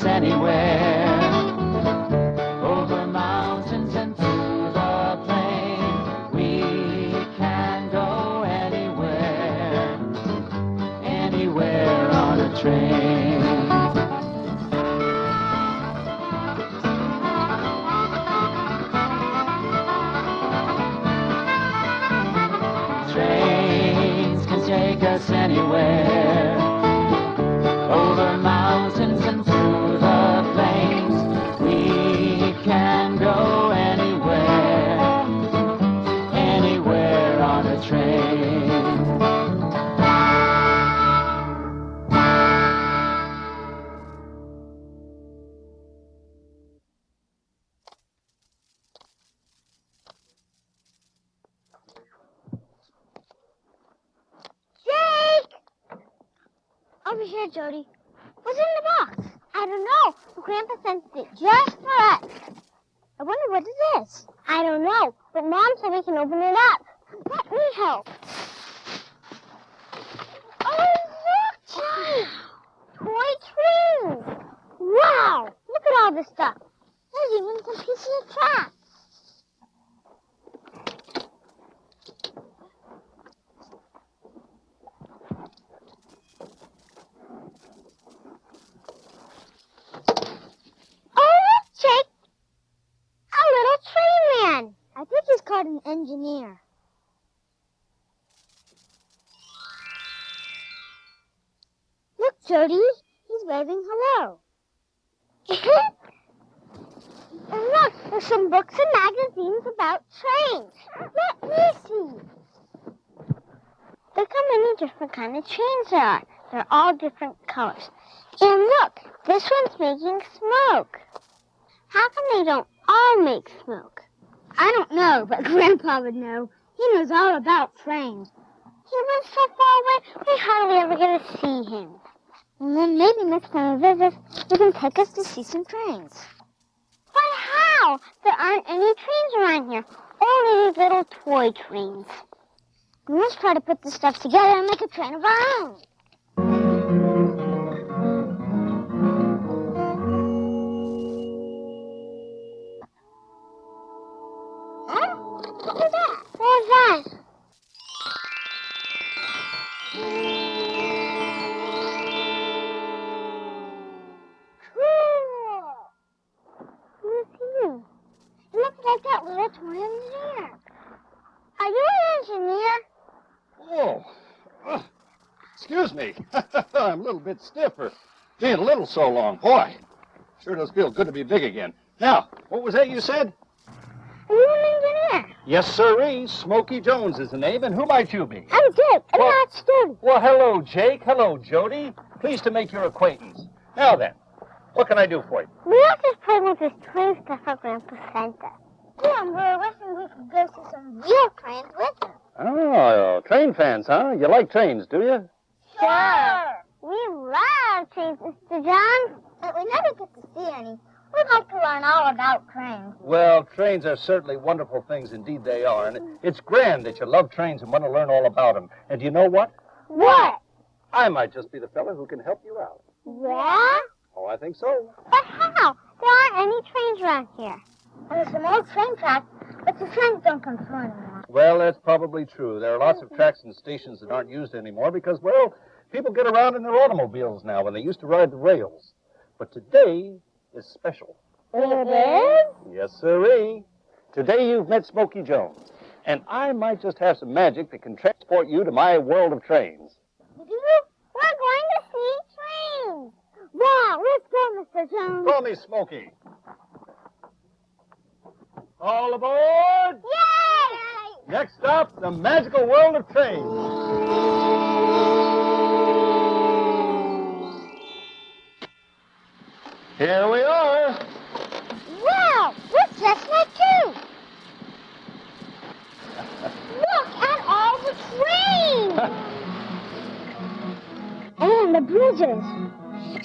Anywhere, over mountains and through the plain, we can go anywhere, anywhere on a train. Trains can take us anywhere, over mountains and through the plains, we can go anywhere, anywhere on a train. Jake! Over here, Jody. What's in the box? I don't know. Grandpa sent it just for us. I wonder what it is. I don't know, but Mom said we can open it up. Let me help. Oh, look, Jody! Toy trains. Wow! Look at all this stuff. There's even some pieces of track. Jake, a little train man. I think he's called an engineer. Look, Jody, he's waving hello. And look, there's some books and magazines about trains. Let me see. Look how many different kinds of trains there are. They're all different colors. And look, this one's making smoke. How come they don't all make smoke? I don't know, but Grandpa would know. He knows all about trains. He lives so far away, we hardly ever get to see him. And then maybe next time he visits, he can take us to see some trains. But how? There aren't any trains around here. Only these little toy trains. Let's try to put this stuff together and make a train of our own. Look at that. Where's that? Cool. Who's you? It looks like that little toy engineer. Are you an engineer? Oh, excuse me. I'm a little bit stiff for being a little so long. Boy, sure does feel good to be big again. Now, what was that you said? Are you an engineer? Yes, sirree. Smoky Jones is the name, and who might you be? I'm Jake, and that's Jody. Well, hello, Jake. Hello, Jody. Pleased to make your acquaintance. Now then, what can I do for you? We all just played with this train stuff our Grandpa sent us. Yeah, and we were wishing we could go see some real trains with him. Oh, train fans, huh? You like trains, do you? Sure. We love trains, Mr. John. But we never get to see any. We'd like to learn all about trains. Well, trains are certainly wonderful things. Indeed, they are. And it's grand that you love trains and want to learn all about them. And do you know what? What? I might just be the fella who can help you out. Yeah? Oh, I think so. But how? There aren't any trains around here. And there's some old train tracks, but the trains don't come through anymore. Well, that's probably true. There are lots of tracks and stations that aren't used anymore because, well, people get around in their automobiles now when they used to ride the rails. But today is special. It is? Yes, sirree. Today you've met Smoky Jones, and I might just have some magic that can transport you to my world of trains. We're going to see trains. Wow, let's go, Mr. Jones. Call me Smoky. All aboard! Yay! Next stop, the magical world of trains. Here we are. Wow, what's Chestnut too? Look at all the trains! And the bridges.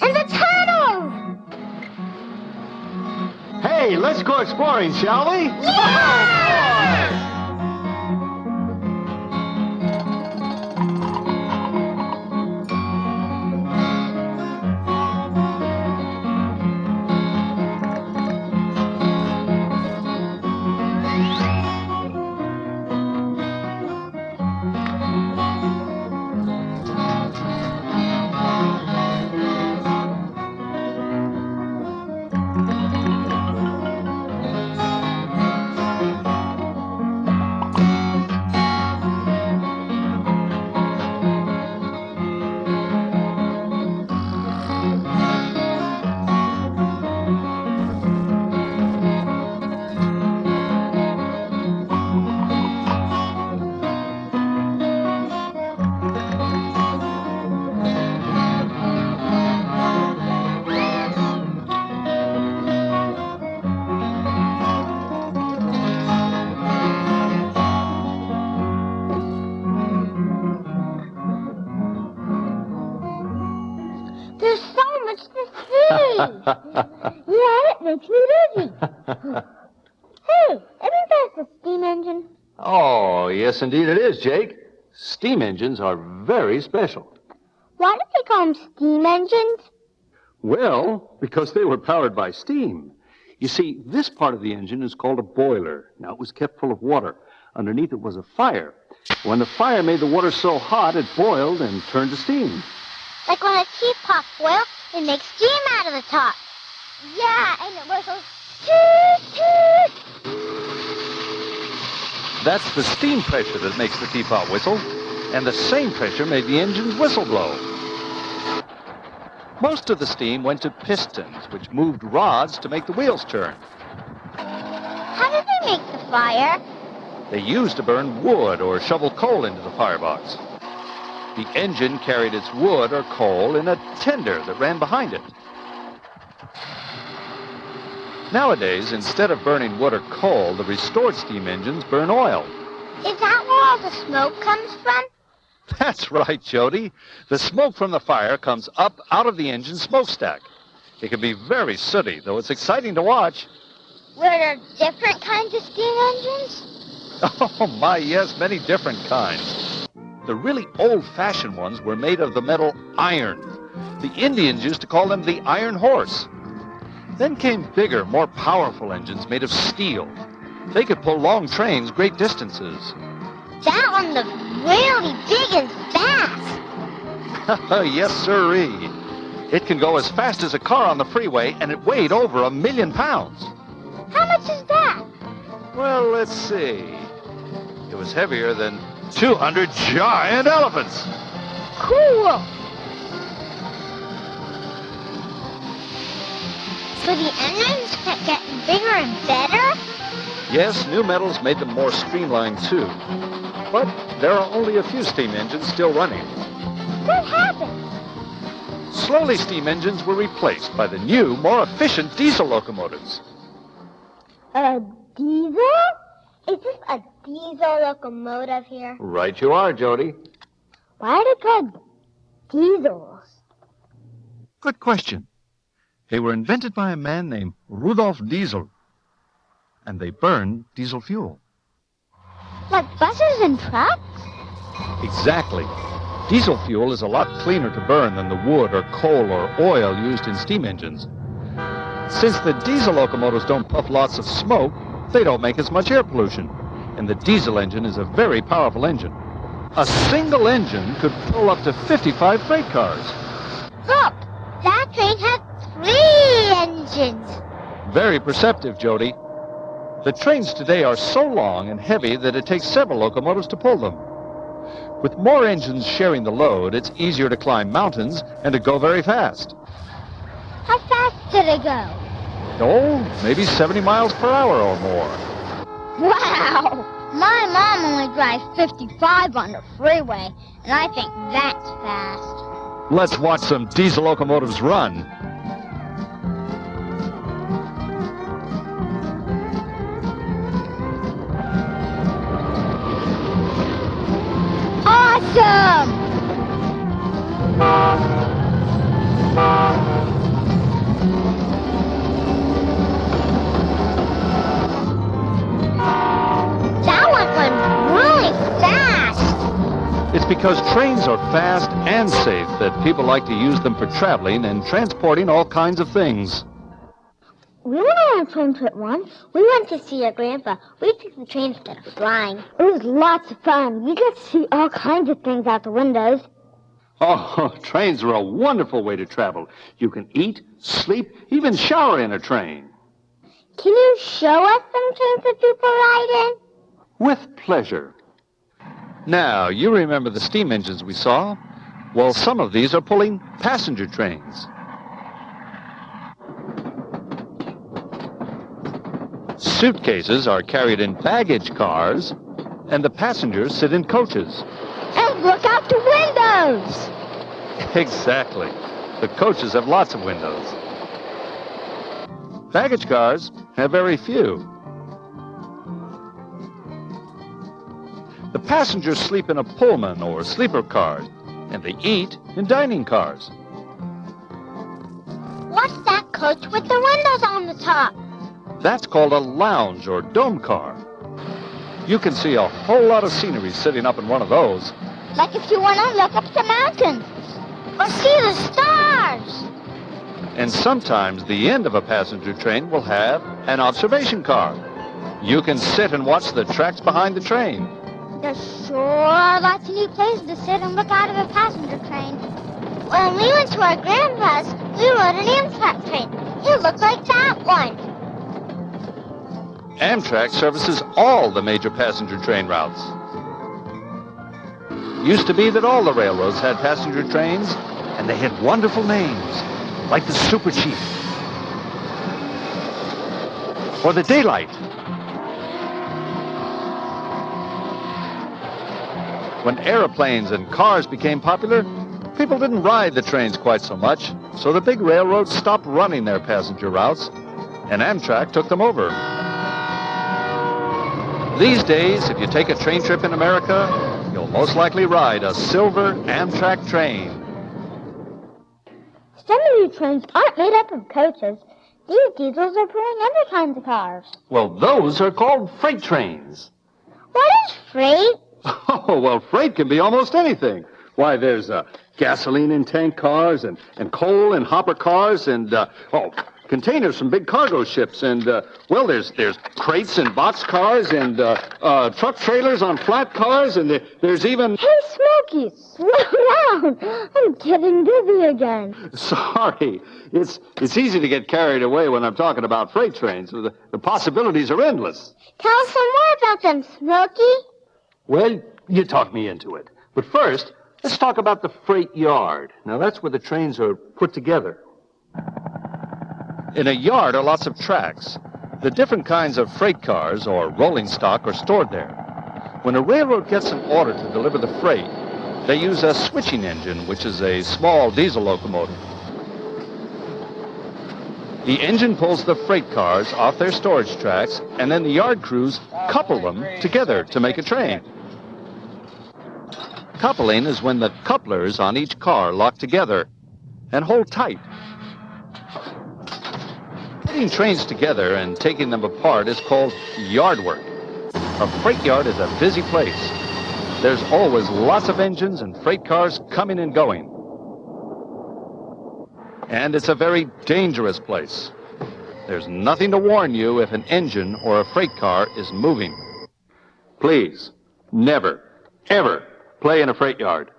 And the tunnels! Hey, let's go exploring, shall we? Yeah! There's so much to see. Yeah, it makes me dizzy. Hey, isn't that the steam engine? Oh, yes, indeed it is, Jake. Steam engines are very special. Why do they call them steam engines? Well, because they were powered by steam. You see, this part of the engine is called a boiler. Now, it was kept full of water. Underneath it was a fire. When the fire made the water so hot, it boiled and turned to steam. Like when a teapot boils, it makes steam out of the top. Yeah, and it whistles toot, toot. That's the steam pressure that makes the teapot whistle, and the same pressure made the engine's whistle blow. Most of the steam went to pistons, which moved rods to make the wheels turn. How did they make the fire? They used to burn wood or shovel coal into the firebox. The engine carried its wood or coal in a tender that ran behind it. Nowadays, instead of burning wood or coal, the restored steam engines burn oil. Is that where all the smoke comes from? That's right, Jody. The smoke from the fire comes up out of the engine smokestack. It can be very sooty, though it's exciting to watch. Were there different kinds of steam engines? Oh, my, yes, many different kinds. The really old-fashioned ones were made of the metal iron. The Indians used to call them the iron horse. Then came bigger, more powerful engines made of steel. They could pull long trains great distances. That one looks really big and fast. Yes, sirree. It can go as fast as a car on the freeway, and it weighed over 1 million pounds. How much is that? Well, let's see. It was heavier than 200 giant elephants. Cool. So the engines kept getting bigger and better? Yes, new metals made them more streamlined, too. But there are only a few steam engines still running. What happened? Slowly, steam engines were replaced by the new, more efficient diesel locomotives. A diesel? Is this a diesel locomotive here? Right you are, Jody. Why are they called diesels? Good question. They were invented by a man named Rudolf Diesel, and they burned diesel fuel. Like buses and trucks? Exactly. Diesel fuel is a lot cleaner to burn than the wood or coal or oil used in steam engines. Since the diesel locomotives don't puff lots of smoke, they don't make as much air pollution. And the diesel engine is a very powerful engine. A single engine could pull up to 55 freight cars. Look, that train has 3 engines. Very perceptive, Jody. The trains today are so long and heavy that it takes several locomotives to pull them. With more engines sharing the load, it's easier to climb mountains and to go very fast. How fast did it go? Oh, maybe 70 miles per hour or more. Wow! My mom only drives 55 on the freeway, and I think that's fast. Let's watch some diesel locomotives run. Awesome! That one went really fast. It's because trains are fast and safe that people like to use them for traveling and transporting all kinds of things. We went on a train trip once. We went to see our grandpa. We took the train instead of flying. It was lots of fun. We got to see all kinds of things out the windows. Oh, trains are a wonderful way to travel. You can eat, sleep, even shower in a train. Can you show us some trains that people ride in? With pleasure. Now, you remember the steam engines we saw? Well, some of these are pulling passenger trains. Suitcases are carried in baggage cars, and the passengers sit in coaches. And look out the windows! Exactly. The coaches have lots of windows. Baggage cars have very few. The passengers sleep in a Pullman or sleeper car, and they eat in dining cars. What's that coach with the windows on the top? That's called a lounge or dome car. You can see a whole lot of scenery sitting up in one of those. Like if you want to look up the mountains or see the stars. And sometimes the end of a passenger train will have an observation car. You can sit and watch the tracks behind the train. There sure are lots of neat places to sit and look out of a passenger train. When we went to our grandpa's, we rode an Amtrak train. It looked like that one. Amtrak services all the major passenger train routes. Used to be that all the railroads had passenger trains, and they had wonderful names, like the Super Chief, or the Daylight. When airplanes and cars became popular, people didn't ride the trains quite so much, so the big railroads stopped running their passenger routes, and Amtrak took them over. These days, if you take a train trip in America, you'll most likely ride a silver Amtrak train. Some of these trains aren't made up of coaches. These diesels are pulling other kinds of cars. Well, those are called freight trains. What is freight? Oh, well, freight can be almost anything. Why, there's gasoline in tank cars and coal in hopper cars and, containers from big cargo ships. And, well, there's crates and box cars and truck trailers on flat cars. And there's even... Hey, Smoky, slow down. I'm getting dizzy again. Sorry. It's easy to get carried away when I'm talking about freight trains. The possibilities are endless. Tell us some more about them, Smoky. Well, you talked me into it. But first, let's talk about the freight yard. Now, that's where the trains are put together. In a yard are lots of tracks. The different kinds of freight cars or rolling stock are stored there. When a railroad gets an order to deliver the freight, they use a switching engine, which is a small diesel locomotive. The engine pulls the freight cars off their storage tracks, and then the yard crews couple them together to make a train. Coupling is when the couplers on each car lock together and hold tight. Putting trains together and taking them apart is called yard work. A freight yard is a busy place. There's always lots of engines and freight cars coming and going. And it's a very dangerous place. There's nothing to warn you if an engine or a freight car is moving. Please, never, ever play in a freight yard.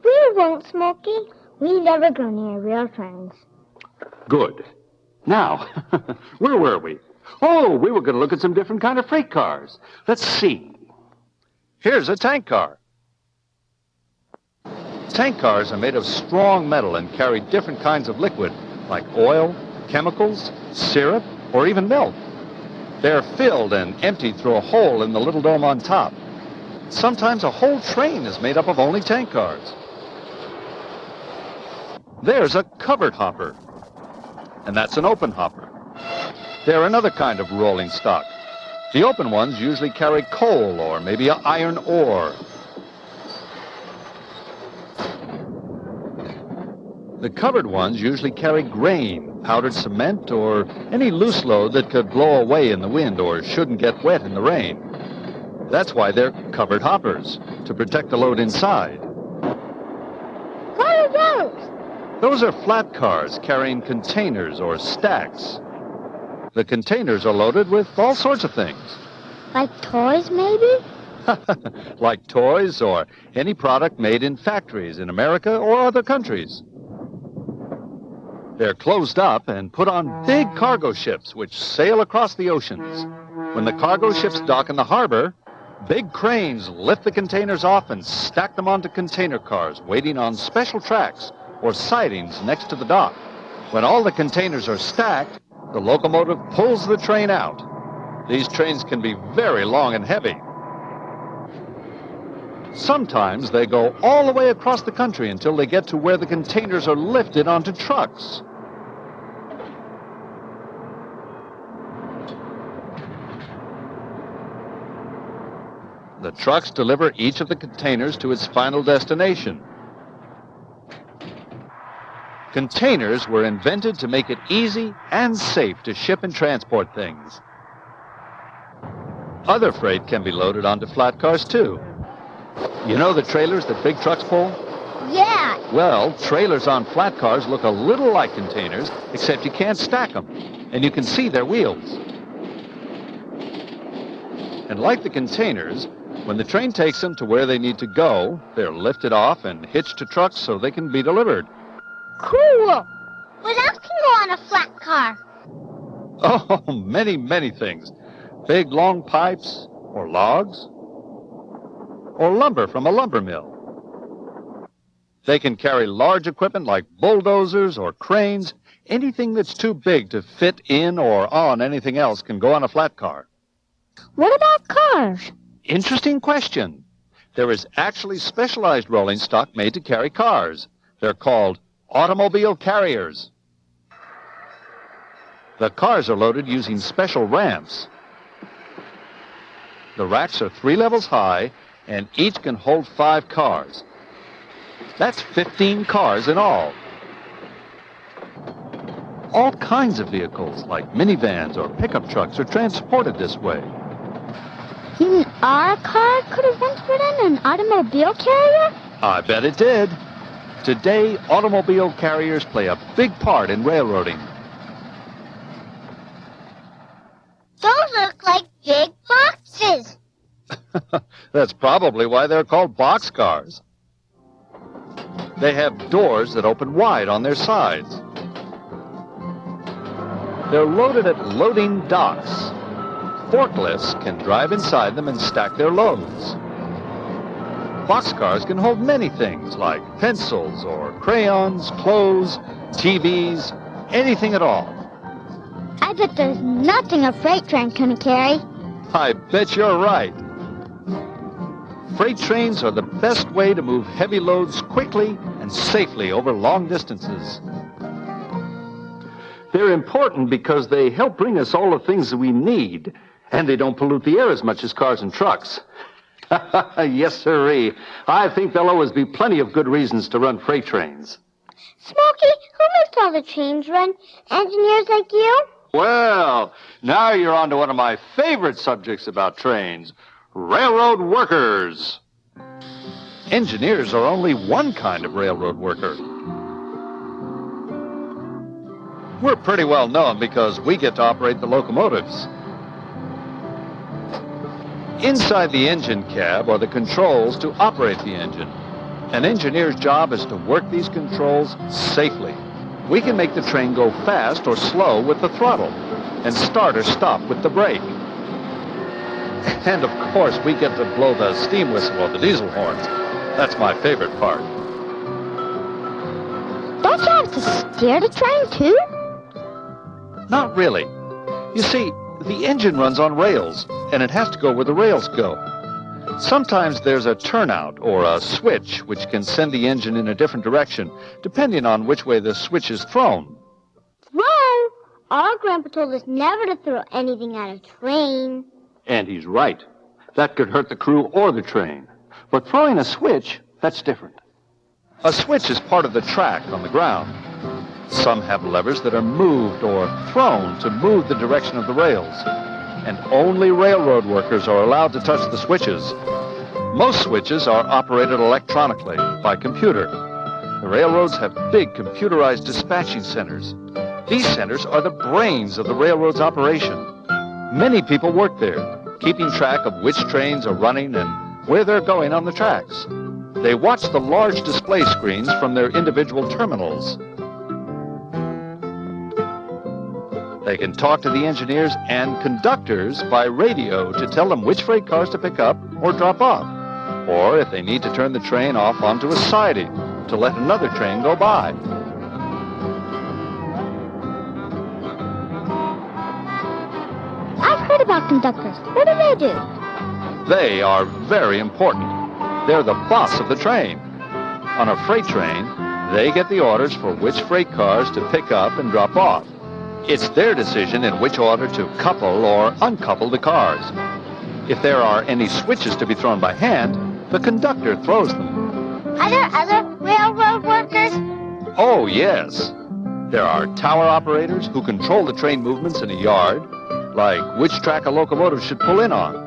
We won't, Smoky. We never go near real trains. Good. Now, where were we? Oh, we were going to look at some different kind of freight cars. Let's see. Here's a tank car. Tank cars are made of strong metal and carry different kinds of liquid, like oil, chemicals, syrup, or even milk. They're filled and emptied through a hole in the little dome on top. Sometimes a whole train is made up of only tank cars. There's a covered hopper, and that's an open hopper. They're another kind of rolling stock. The open ones usually carry coal or maybe an iron ore. The covered ones usually carry grain, powdered cement, or any loose load that could blow away in the wind or shouldn't get wet in the rain. That's why they're covered hoppers, to protect the load inside. What are those? Those are flat cars carrying containers or stacks. The containers are loaded with all sorts of things. Like toys, maybe? Like toys or any product made in factories in America or other countries. They're closed up and put on big cargo ships which sail across the oceans. When the cargo ships dock in the harbor, big cranes lift the containers off and stack them onto container cars waiting on special tracks or sidings next to the dock. When all the containers are stacked, the locomotive pulls the train out. These trains can be very long and heavy. Sometimes they go all the way across the country until they get to where the containers are lifted onto trucks. The trucks deliver each of the containers to its final destination. Containers were invented to make it easy and safe to ship and transport things. Other freight can be loaded onto flat cars, too. You know the trailers that big trucks pull? Yeah. Well, trailers on flat cars look a little like containers, except you can't stack them, and you can see their wheels. And like the containers, when the train takes them to where they need to go, they're lifted off and hitched to trucks so they can be delivered. Cool. What else can go on a flat car? Oh, many, many things. Big, long pipes, or logs, or lumber from a lumber mill. They can carry large equipment like bulldozers or cranes. Anything that's too big to fit in or on anything else can go on a flat car. What about cars? Interesting question. There is actually specialized rolling stock made to carry cars. They're called automobile carriers. The cars are loaded using special ramps. The racks are 3 levels high, and each can hold 5 cars. That's 15 cars in all. All kinds of vehicles, like minivans or pickup trucks, are transported this way. You mean our car could have once been an automobile carrier? I bet it did. Today, automobile carriers play a big part in railroading. Those look like big boxes. That's probably why they're called boxcars. They have doors that open wide on their sides. They're loaded at loading docks. Forklifts can drive inside them and stack their loads. Boxcars can hold many things like pencils or crayons, clothes, TVs, anything at all. I bet there's nothing a freight train can carry. I bet you're right. Freight trains are the best way to move heavy loads quickly and safely over long distances. They're important because they help bring us all the things that we need, and they don't pollute the air as much as cars and trucks. Yes, sirree. I think there'll always be plenty of good reasons to run freight trains. Smokey, who makes all the trains run? Engineers like you? Well, now you're on to one of my favorite subjects about trains, railroad workers. Engineers are only one kind of railroad worker. We're pretty well known because we get to operate the locomotives. Inside the engine cab are the controls to operate the engine. An engineer's job is to work these controls safely. We can make the train go fast or slow with the throttle, and start or stop with the brake. And of course, we get to blow the steam whistle or the diesel horns. That's my favorite part. Don't you have to steer the train, too? Not really. You see, the engine runs on rails, and it has to go where the rails go. Sometimes there's a turnout or a switch which can send the engine in a different direction, depending on which way the switch is thrown. Throw? Our grandpa told us never to throw anything at a train. And he's right. That could hurt the crew or the train. But throwing a switch, that's different. A switch is part of the track on the ground. Some have levers that are moved or thrown to move the direction of the rails. And only railroad workers are allowed to touch the switches. Most switches are operated electronically by computer. The railroads have big computerized dispatching centers. These centers are the brains of the railroad's operation. Many people work there, keeping track of which trains are running and where they're going on the tracks. They watch the large display screens from their individual terminals. They can talk to the engineers and conductors by radio to tell them which freight cars to pick up or drop off, or if they need to turn the train off onto a siding to let another train go by. I've heard about conductors. What do they do? They are very important. They're the boss of the train. On a freight train, they get the orders for which freight cars to pick up and drop off. It's their decision in which order to couple or uncouple the cars. If there are any switches to be thrown by hand, the conductor throws them. Are there other railroad workers? Oh, yes. There are tower operators who control the train movements in a yard, like which track a locomotive should pull in on.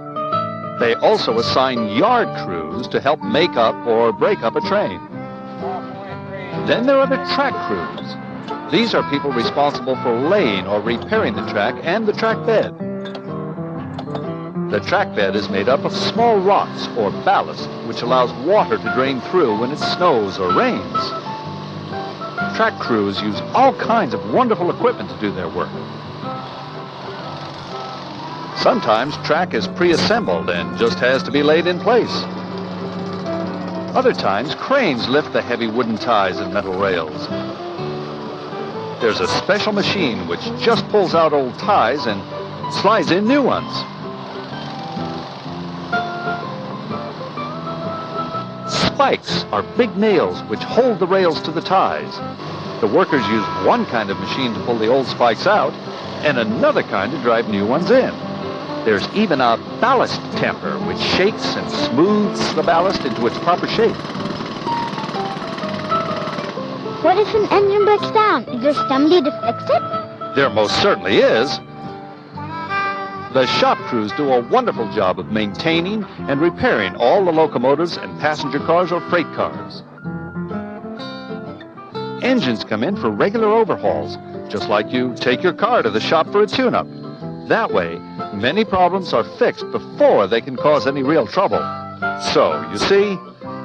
They also assign yard crews to help make up or break up a train. Then there are the track crews. These are people responsible for laying or repairing the track and the track bed. The track bed is made up of small rocks or ballast, which allows water to drain through when it snows or rains. Track crews use all kinds of wonderful equipment to do their work. Sometimes track is pre-assembled and just has to be laid in place. Other times, cranes lift the heavy wooden ties and metal rails. There's a special machine which just pulls out old ties and slides in new ones. Spikes are big nails which hold the rails to the ties. The workers use one kind of machine to pull the old spikes out and another kind to drive new ones in. There's even a ballast tamper which shakes and smooths the ballast into its proper shape. What if an engine breaks down? Is there somebody to fix it? There most certainly is. The shop crews do a wonderful job of maintaining and repairing all the locomotives and passenger cars or freight cars. Engines come in for regular overhauls, just like you take your car to the shop for a tune-up. That way, many problems are fixed before they can cause any real trouble. So, you see,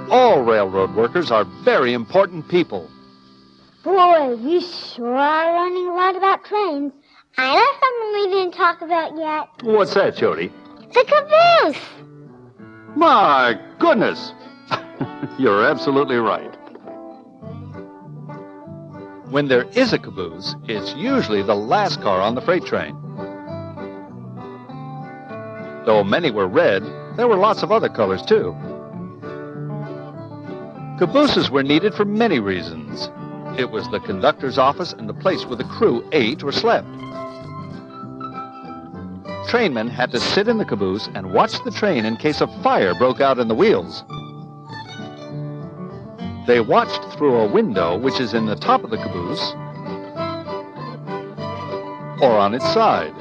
all railroad workers are very important people. Boy, you sure are learning a lot about trains. I know something we didn't talk about yet. What's that, Jody? The caboose. My goodness! You're absolutely right. When there is a caboose, it's usually the last car on the freight train. Though many were red, there were lots of other colors too. Cabooses were needed for many reasons. It was the conductor's office and the place where the crew ate or slept. Trainmen had to sit in the caboose and watch the train in case a fire broke out in the wheels. They watched through a window which is in the top of the caboose or on its side.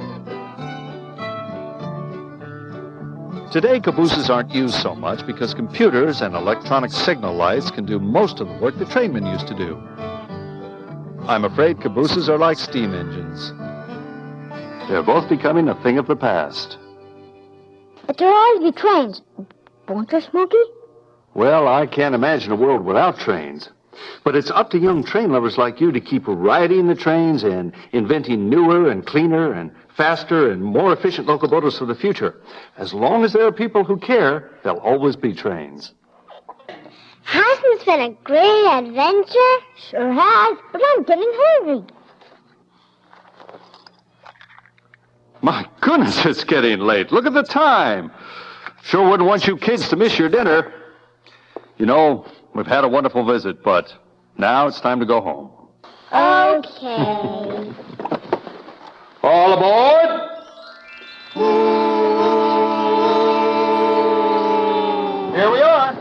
Today, cabooses aren't used so much because computers and electronic signal lights can do most of the work the trainmen used to do. I'm afraid cabooses are like steam engines. They're both becoming a thing of the past. But there'll always be trains, won't there, Smoky? Well, I can't imagine a world without trains. But it's up to young train lovers like you to keep riding the trains and inventing newer and cleaner and faster and more efficient locomotives for the future. As long as there are people who care, there'll always be trains. Hasn't it been a great adventure? Sure has, but I'm getting hungry. My goodness, it's getting late. Look at the time. Sure wouldn't want you kids to miss your dinner. You know, we've had a wonderful visit, but now it's time to go home. Okay. All aboard! Here we are.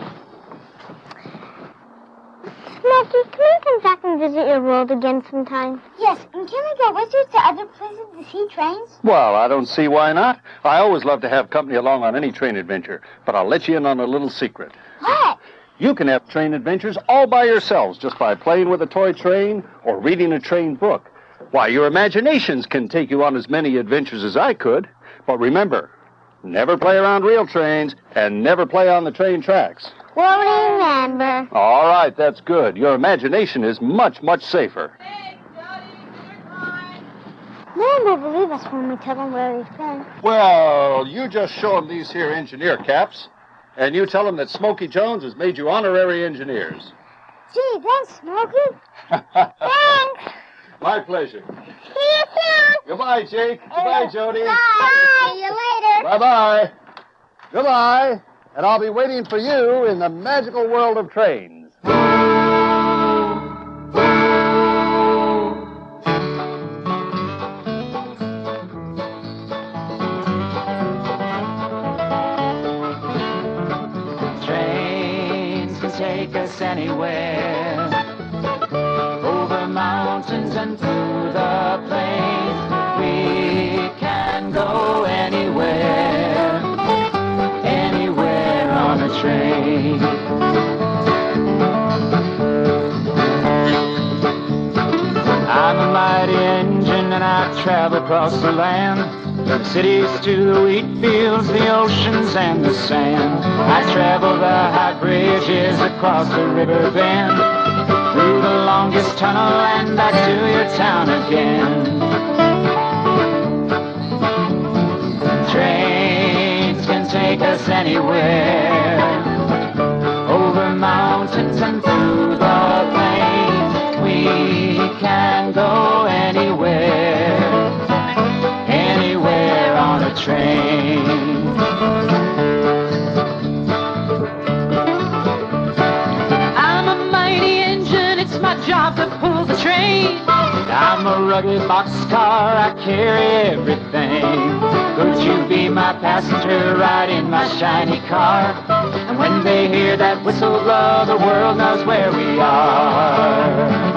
back and visit your world again sometime? Yes, and can we go with you to other places to see trains? Well, I don't see why not. I always love to have company along on any train adventure, but I'll let you in on a little secret. What? You can have train adventures all by yourselves just by playing with a toy train or reading a train book. Why, your imaginations can take you on as many adventures as I could. But remember, never play around real trains and never play on the train tracks. We'll remember. All right, that's good. Your imagination is much, much safer. Hey, Jody, your time. No one will believe us when we tell them where we've been. Well, you just show them these here engineer caps, and you tell them that Smoky Jones has made you honorary engineers. Gee, thanks, Smokey. Thanks. My pleasure. See you soon. Goodbye, Jake. Goodbye, Jody. Bye. See you later. Bye-bye. Goodbye. And I'll be waiting for you in the magical world of trains. Trains can take us anywhere, over mountains and through the plains. We can go anywhere, anywhere on a train. I'm a mighty engine and I travel across the land, from cities to the wheat fields, the oceans and the sand. I travel the high bridges across the river bend, through the longest tunnel and back to your town again. Trains can take us anywhere, over mountains and through the plains. We can go anywhere, anywhere on a train. I'm a mighty engine, it's my job to pull the train. I'm a rugged boxcar, I carry everything. Could you be my passenger, ride in my shiny car? And when they hear that whistle blow, the world knows where we are.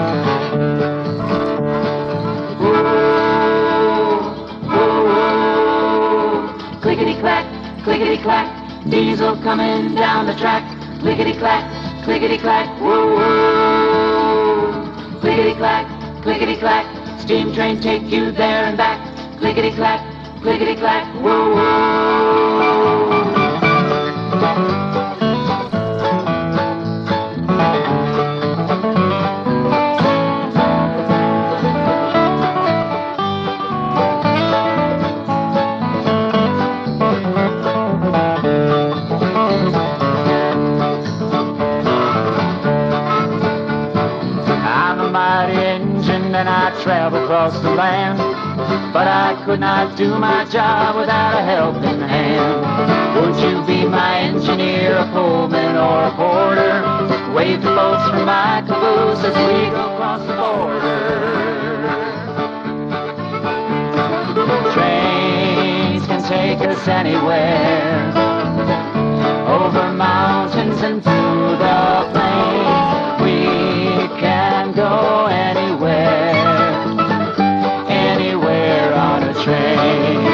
Clickety-clack, clickety-clack, diesel coming down the track. Clickety-clack, clickety-clack, woo-woo. Clickety-clack, clickety-clack, steam train take you there and back. Clickety-clack, clickety-clack, woo-woo. And I travel across the land, but I could not do my job without a helping hand. Would you be my engineer, a pullman, or a porter? Wave the boats from my caboose as we go across the border. Trains can take us anywhere, over mountains and through the plains. We can go anywhere, anywhere on a train.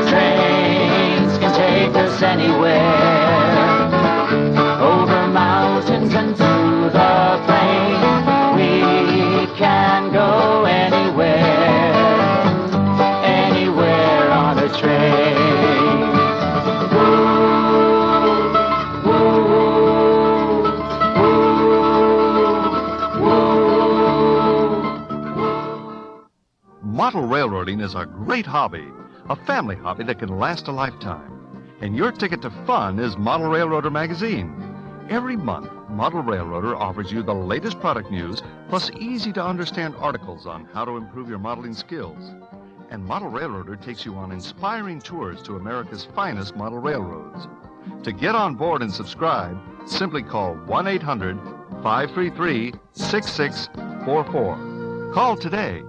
Trains can take us anywhere, over mountains and through the plains. We can go anywhere, anywhere on a train. Woo, woo. Model railroading is a great hobby, a family hobby that can last a lifetime. And your ticket to fun is Model Railroader magazine. Every month, Model Railroader offers you the latest product news, plus easy-to-understand articles on how to improve your modeling skills. And Model Railroader takes you on inspiring tours to America's finest model railroads. To get on board and subscribe, simply call 1-800-533-6644. Call today.